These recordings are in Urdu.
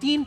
3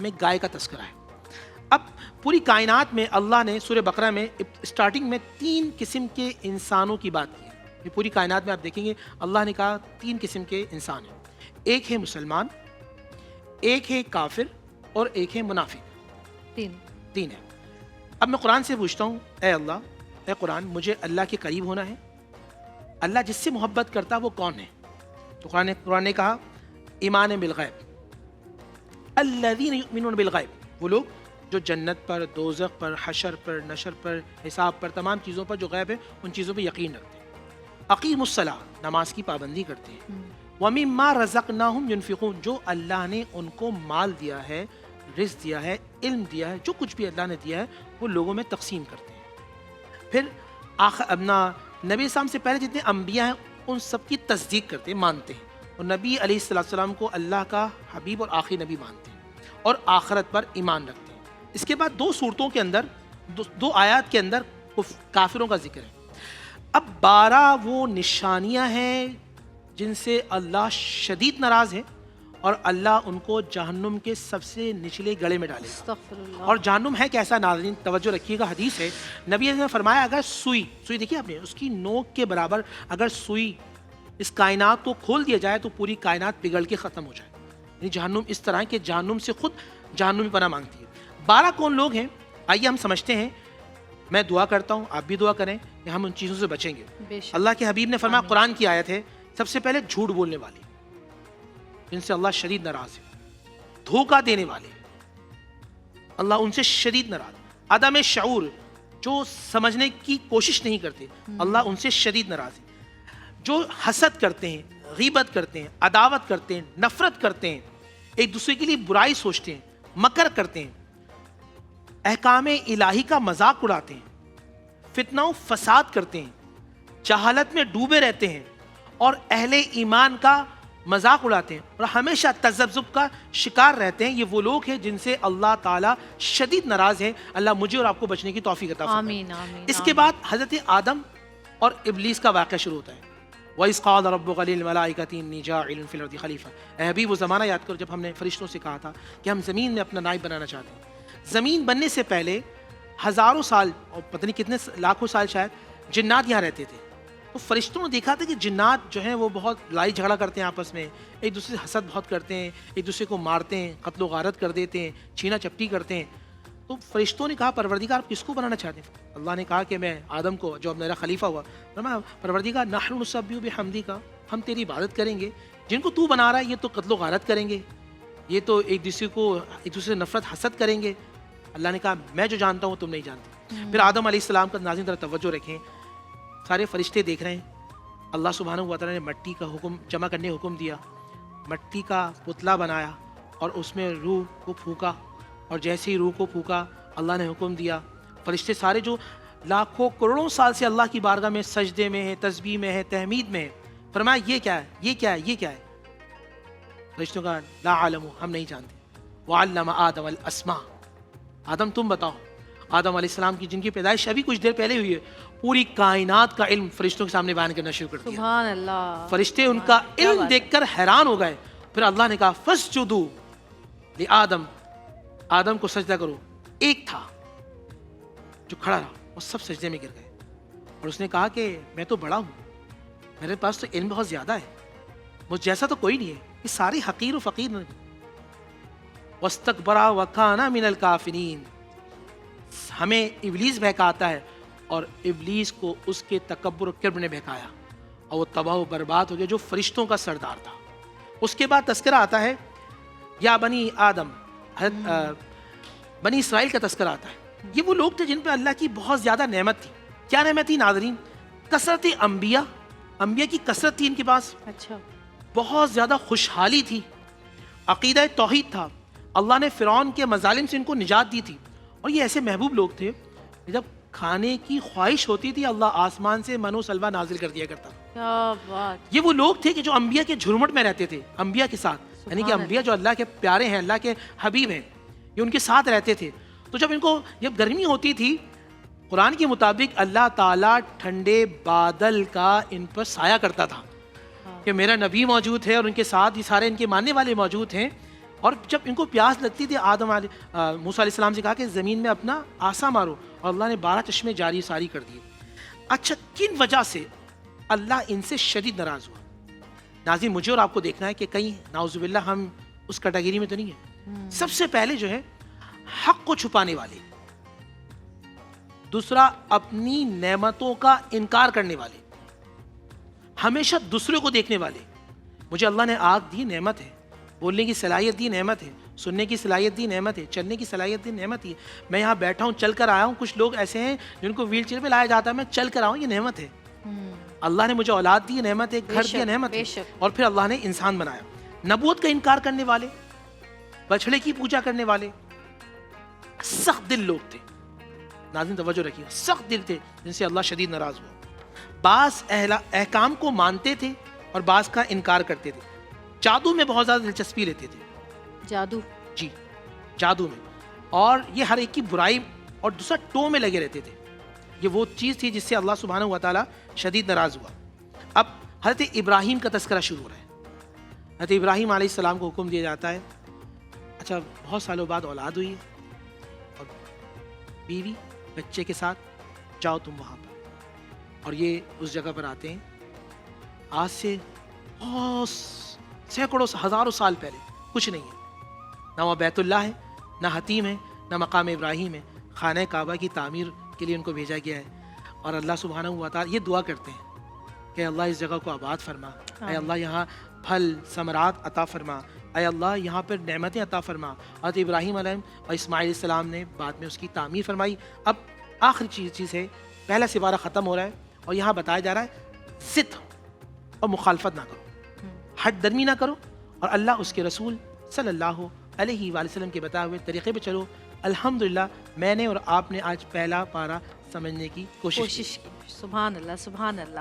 میں گائے کا تذکرہ ہے. اب پوری کائنات میں اللہ نے سورہ بقرہ میں اسٹارٹنگ میں 3 قسم کے انسانوں کی بات کی ہے. یہ پوری کائنات میں آپ دیکھیں گے اللہ نے کہا 3 قسم کے انسان ہیں. ایک ہے مسلمان, ایک ہے کافر, اور ایک ہے منافق. 3 ہے. اب میں قرآن سے پوچھتا ہوں, اے اللہ, اے قرآن, مجھے اللہ کے قریب ہونا ہے. اللہ جس سے محبت کرتا وہ کون ہے؟ تو قرآن نے کہا ایمان بالغیب, الذین یؤمنون بالغیب, وہ لوگ جو جنت پر, دوزخ پر, حشر پر, نشر پر, حساب پر, تمام چیزوں پر جو غیب ہے ان چیزوں پہ یقین رکھتے ہیں. اقیم الصلاۃ, نماز کی پابندی کرتے ہیں. وَمِمَّا رَزَقْنَاهُمْ يُنْفِقُونَ, جو اللہ نے ان کو مال دیا ہے, رزق دیا ہے, علم دیا ہے, جو کچھ بھی اللہ نے دیا ہے وہ لوگوں میں تقسیم کرتے ہیں. پھر اپنا نبی اسلام سے پہلے جتنے انبیاء ہیں ان سب کی تصدیق کرتے ہیں, مانتے ہیں, اور نبی علیہ السلام کو اللہ کا حبیب اور آخری نبی مانتے ہیں, اور آخرت پر ایمان رکھتے ہیں. اس کے بعد 2 صورتوں کے اندر, 2 آیات کے اندر کافروں کا ذکر ہے. اب 12 وہ نشانیاں ہیں جن سے اللہ شدید ناراض ہے, اور اللہ ان کو جہنم کے سب سے نچلے گڑھے میں ڈالے گا. اور جہنم ہے کیسا ناظرین, توجہ رکھیے گا, حدیث ہے, نبی نے فرمایا اگر سوئی دیکھیے آپ نے, اس کی نوک کے برابر اگر سوئی اس کائنات کو کھول دیا جائے تو پوری کائنات پگھل کے ختم ہو جائے. یعنی جہنم اس طرح کہ جہنم سے خود جہنم میں پناہ مانگتی ہے. 12 کون لوگ ہیں, آئیے ہم سمجھتے ہیں. میں دعا کرتا ہوں, آپ بھی دعا کریں کہ ہم ان چیزوں سے بچیں گے. اللہ کے حبیب نے فرمایا, قرآن کی آیت ہے, سب سے پہلے جھوٹ بولنے والے جن سے اللہ شدید ناراض ہے. دھوکہ دینے والے, اللہ ان سے شدید ناراض. عدم شعور, جو سمجھنے کی کوشش نہیں کرتے, اللہ ان سے شدید ناراض ہے. جو حسد کرتے ہیں, غیبت کرتے ہیں, عداوت کرتے ہیں, نفرت کرتے ہیں, ایک دوسرے کے لیے برائی سوچتے ہیں, مکر کرتے ہیں, احکام الہی کا مذاق اڑاتے ہیں, فتنہ و فساد کرتے ہیں, جہالت میں ڈوبے رہتے ہیں, اور اہل ایمان کا مذاق اڑاتے ہیں, اور ہمیشہ تذبذب کا شکار رہتے ہیں. یہ وہ لوگ ہیں جن سے اللہ تعالیٰ شدید ناراض ہے. اللہ مجھے اور آپ کو بچنے کی توفیق عطا فرمائے. آمین آمین. اس کے بعد حضرت آدم اور ابلیس کا واقعہ شروع ہوتا ہے. وَإِذْ قَالَ رَبُّكَ لِلْمَلَائِكَةِ إِنِّي جَاعِلٌ فِي الْأَرْضِ خَلِيفَةً. اے حبیب وہ زمانہ یاد کرو جب ہم نے فرشتوں سے کہا تھا کہ ہم زمین میں اپنا نائب بنانا چاہتے ہیں. زمین بننے سے پہلے ہزاروں سال, اور پتہ نہیں کتنے لاکھوں سال شاید, جنات یہاں رہتے تھے. تو فرشتوں نے دیکھا تھا کہ جنات جو ہیں وہ بہت لڑائی جھگڑا کرتے ہیں آپس میں, ایک دوسرے سے حسد بہت کرتے ہیں, ایک دوسرے کو مارتے ہیں, قتل و غارت کر دیتے ہیں, چھینا چپٹی کرتے ہیں. تو فرشتوں نے کہا پروردگار آپ کس کو بنانا چاہتے ہیں؟ اللہ نے کہا کہ میں آدم کو, جو اب میرا خلیفہ ہوا. پروردگار نحن نسبح بحمدک, ہم تیری عبادت کریں گے. جن کو تو بنا رہا ہے یہ تو قتل و غارت کریں گے, یہ تو ایک دوسرے سے نفرت حسد کریں گے. اللہ نے کہا میں جو جانتا ہوں تم نہیں جانتے. پھر آدم علیہ السلام کا ناظرین ذرا توجہ رکھیں, سارے فرشتے دیکھ رہے ہیں. اللہ سبحانہ و تعالیٰ نے مٹی کا حکم جمع کرنے حکم دیا, مٹی کا پتلا بنایا اور اس میں روح کو پھونکا, اور جیسے ہی روح کو پھونکا اللہ نے حکم دیا. فرشتے سارے جو لاکھوں کروڑوں سال سے اللہ کی بارگاہ میں سجدے میں ہے, تسبیح میں ہے, تحمید میں ہے, فرمایا یہ کیا ہے, یہ کیا ہے, یہ کیا ہے؟ فرشتوں کا لا علم, ہم نہیں جانتے. وعلم آدم الاسماء, آدم تم بتاؤ. آدم علیہ السلام کی جن کی پیدائش ابھی کچھ دیر پہلے ہوئی ہے, پوری کائنات کا علم فرشتوں کے سامنے بیان کرنا شروع کر دیا. سبحان اللہ. فرشتے ان کا علم دیکھ کر حیران ہو گئے. پھر اللہ نے کہا فسجدوا لآدم, آدم کو سجدہ کرو. ایک تھا جو کھڑا رہا, وہ سب سجدے میں گر گئے, اور اس نے کہا کہ میں تو بڑا ہوں, میرے پاس تو علم بہت زیادہ ہے, مجھ جیسا تو کوئی نہیں ہے, یہ سارے حقیر و فقیر ہیں. واستکبر وکان من الکافرین, ہمیں ابلیس بہکاتا ہے, اور ابلیس کو اس کے تکبر و کبر نے بہکایا, اور وہ تباہ و برباد ہو گیا جو فرشتوں کا سردار تھا. اس کے بعد تذکرہ آتا ہے یا بنی آدم, بنی اسرائیل کا تذکرہ آتا ہے. یہ وہ لوگ تھے جن پہ اللہ کی بہت زیادہ نعمت تھی. کیا نعمت تھی ناظرین؟ کثرت انبیاء, انبیاء کی کثرت تھی ان کے پاس. اچھا. بہت زیادہ خوشحالی تھی, عقیدہ توحید تھا. اللہ نے فرعون کے مظالم سے ان کو نجات دی تھی, اور یہ ایسے محبوب لوگ تھے جب کھانے کی خواہش ہوتی تھی اللہ آسمان سے من و سلوہ نازل کر دیا کرتا. کیا بات. یہ وہ لوگ تھے کہ جو انبیاء کے جھرمٹ میں رہتے تھے, انبیاء کے ساتھ, یعنی کہ انبیاء جو اللہ کے پیارے ہیں, اللہ کے حبیب ہیں, یہ ان کے ساتھ رہتے تھے. تو جب ان کو جب گرمی ہوتی تھی, قرآن کے مطابق اللہ تعالیٰ ٹھنڈے بادل کا ان پر سایہ کرتا تھا کہ میرا نبی موجود ہے اور ان کے ساتھ یہ سارے ان کے ماننے والے موجود ہیں, اور جب ان کو پیاس لگتی تھی موسیٰ علیہ السلام سے کہا کہ زمین میں اپنا آسا مارو، اور اللہ نے 12 چشمے جاری ساری کر دیے. اچھا کن وجہ سے اللہ ان سے شدید ناراض ہوا؟ ناظرین مجھے اور آپ کو دیکھنا ہے کہ کہیں نعوذ باللہ ہم اس کیٹیگری میں تو نہیں ہیں. سب سے پہلے جو ہے حق کو چھپانے والے، دوسرا اپنی نعمتوں کا انکار کرنے والے، ہمیشہ دوسرے کو دیکھنے والے. مجھے اللہ نے آنکھ دی نعمت ہے، بولنے کی صلاحیت دی نعمت ہے، سننے کی صلاحیت دی نعمت ہے، چلنے کی صلاحیت دی نعمت ہے. میں یہاں بیٹھا ہوں چل کر آیا ہوں. کچھ لوگ ایسے ہیں جن کو ویل چیئر پہ لایا جاتا ہے، میں چل کر آؤں، یہ نعمت ہے. اللہ نے مجھے اولاد دی نعمت ہے، گھر دیا نعمت ہے. اور پھر اللہ نے انسان بنایا. نبوت کا انکار کرنے والے، بچڑے کی پوجا کرنے والے، سخت دل لوگ تھے. ناظرین توجہ رکھیے، سخت دل تھے جن سے اللہ شدید ناراض ہوا. بعض احکام کو مانتے تھے اور بعض کا انکار کرتے تھے. جادو میں بہت زیادہ دلچسپی لیتے تھے. جادو؟ جی جادو میں. اور یہ ہر ایک کی برائی اور دوسرا ٹو میں لگے رہتے تھے. یہ وہ چیز تھی جس سے اللہ سبحانہ و تعالیٰ شدید ناراض ہوا. اب حضرت ابراہیم کا تذکرہ شروع ہو رہا ہے. حضرت ابراہیم علیہ السلام کو حکم دیا جاتا ہے، اچھا بہت سالوں بعد اولاد ہوئی ہے اور بیوی بچے کے ساتھ جاؤ تم وہاں پر. اور یہ اس جگہ پر آتے ہیں آج سے بہت سینکڑوں ہزاروں سال پہلے. کچھ نہیں ہے، نہ وہاں بیت اللہ ہے، نہ حتیم ہے، نہ مقام ابراہیم ہے. خانہ کعبہ کی تعمیر کے لیے ان کو بھیجا گیا ہے. اور اللہ سبحانہ و تعالیٰ یہ دعا کرتے ہیں کہ اللہ اس جگہ کو آباد فرما، اے اللہ یہاں پھل ثمرات عطا فرما، اے اللہ یہاں پر نعمتیں عطا فرما. حضرت ابراہیم علیہ اور اسماعیل السلام نے بعد میں اس کی تعمیر فرمائی. اب آخری چیز ہے، پہلا سپارہ ختم ہو رہا ہے اور یہاں بتایا جا رہا ہے ضد اور مخالفت نہ کرو، ہٹ درمی نہ کرو، اور اللہ اس کے رسول صلی اللہ علیہ وآلہ وسلم کے بتائے ہوئے طریقے پہ چلو. الحمدللہ میں نے اور آپ نے آج پہلا پارہ سمجھنے کی کوشش کی. سبحان اللہ سبحان اللہ.